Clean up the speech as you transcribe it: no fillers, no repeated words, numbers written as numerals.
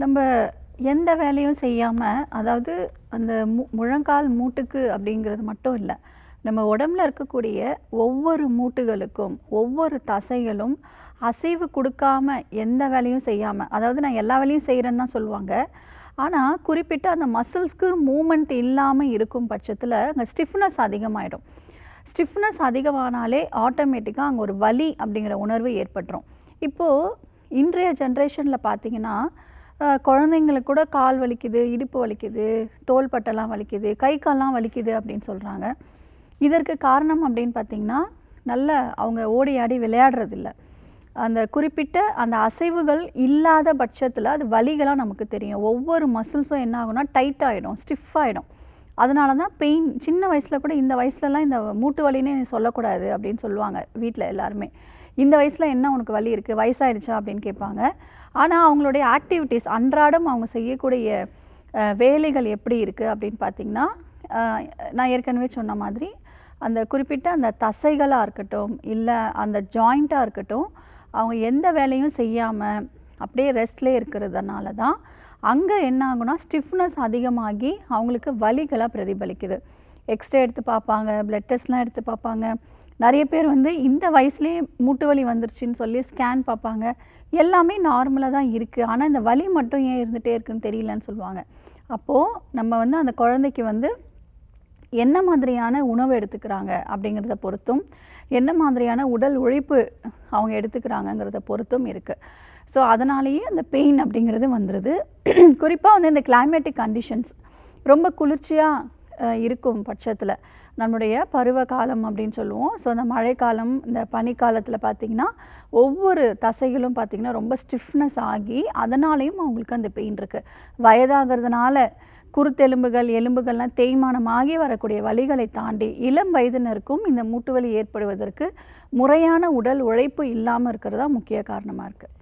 நம்ம எந்த வேலையும் செய்யாம, அதாவது அந்த முழங்கால் மூட்டுக்கு அப்படிங்கிறது மட்டும் இல்ல. நம்ம உடம்புல இருக்கக்கூடிய ஒவ்வொரு மூட்டுகளுக்கும், ஒவ்வொரு தசைகளும் அசைவு குடுக்காம எந்த வேலையும் செய்யாம, அதாவது நான் எல்லா வேலையும் செய்றேன்னு தான் சொல்லுவாங்க. ஆனா, குறிப்பிட்ட அந்த மசில்ஸ்க்கு மூவ்மெண்ட் இல்லாம இருக்கும் பட்சத்தில, அங்க ஸ்டிஃப்னஸ் அதிகமாயிடும். ஸ்டிஃப்னஸ் அதிகமானாலே ஆட்டோமேட்டிக்கா அங்க ஒரு வலி அப்படிங்கிற உணர்வு ஏற்பட்டுரும். இப்போ இன்றைய ஜெனரேஷன்ல பார்த்தீங்கன்னா, குழந்தைங்களுக்கு கூட கால் வலிக்குது, இடுப்பு வலிக்குது, தோள்பட்டெல்லாம் வலிக்குது, கை கால்லாம் வலிக்குது அப்படின்னு சொல்றாங்க. இதற்கு காரணம் அப்படின்னு பார்த்தீங்கன்னா, நல்ல அவங்க ஓடி ஆடி விளையாடுறதில்ல. அந்த குறிப்பிட்ட அந்த அசைவுகள் இல்லாத பட்சத்தில அது வலிகளா நமக்கு தெரியும். ஒவ்வொரு மசில்ஸும் என்ன ஆகும்னா டைட் ஆயிடும், ஸ்டிஃப் ஆயிடும். அதனால தான் பெயின் சின்ன வயசுல கூட இந்த வயசுலலாம் இந்த மூட்டு வலின்னே சொல்லக்கூடாது அப்படின்னு சொல்லுவாங்க வீட்ல எல்லாருமே. இந்த வயசுல என்ன உனக்கு வலி இருக்கு? வயசாயிடுச்சா? அப்படின்னு கேட்பாங்க. ஆனா அவங்களுடைய ஆக்டிவிட்டீஸ் அன்றாடம் அவங்க செய்யக்கூடிய வேலைகள் எப்படி இருக்கு அப்படின்னு பார்த்தீங்கன்னா, அ நான் ஏற்கனவே சொன்ன மாதிரி அந்த குறிப்பிட்ட அந்த தசைகளா இருக்கட்டும், இல்ல அந்த ஜாயிண்ட்டா இருக்கட்டும், அவங்க எந்த வேலையும் செய்யாம அப்படியே ரெஸ்ட்லயே இருக்கிறதுனால தான், அங்க என்ன ஆகும்னா ஸ்டிஃப்னஸ் அதிகமாகி அவங்களுக்கு வலிகளா பிரதிபலிக்குது. எக்ஸ்ரே எடுத்து பார்ப்பாங்க, பிளட் டெஸ்ட்லாம் எடுத்து பார்ப்பாங்க. நெறைய பேர் வந்து இந்த வயசுலயே மூட்டு வலி வந்துருச்சுன்னு சொல்லி ஸ்கேன் பார்ப்பாங்க. எல்லாமே நார்மலா தான் இருக்கு. ஆனா இந்த வலி மட்டும் ஏன் இருந்துட்டே இருக்குன்னு தெரியலன்னு சொல்லுவாங்க. அப்போ நம்ம வந்து அந்த குழந்தைக்கு வந்து என்ன மாதிரியான உணவு எடுத்துக்கிறாங்க அப்படிங்கிறத பொறுத்தும், என்ன மாதிரியான உடல் உழைப்பு அவங்க எடுத்துக்கிறாங்கங்கிறத பொறுத்தும் இருக்கு. ஸோ அதனாலேயே அந்த பெயின் அப்படிங்கிறது வந்துருது. குறிப்பா வந்து இந்த கிளைமேட்டிக் கண்டிஷன்ஸ் ரொம்ப குளிர்ச்சியா இருக்கும் பட்சத்தில, நம்முடைய பருவ காலம் அப்படின்னு சொல்லுவோம். ஸோ அந்த மழைக்காலம், இந்த பனிக்காலத்தில பார்த்தீங்கன்னா, ஒவ்வொரு தசைகளும் பார்த்தீங்கன்னா ரொம்ப ஸ்டிஃப்னஸ் ஆகி, அதனாலேயும் அவங்களுக்கு அந்த பெயின் இருக்கு. வயதாகிறதுனால குருத்தெலும்புகள், எலும்புகள்லாம் தேய்மானமாகி வரக்கூடிய வலிகளை தாண்டி, இளம் வயதினருக்கும் இந்த மூட்டு வலி ஏற்படுவதற்கு முறையான உடல் உழைப்பு இல்லாம இருக்கிறது தான் முக்கிய காரணமா இருக்கு.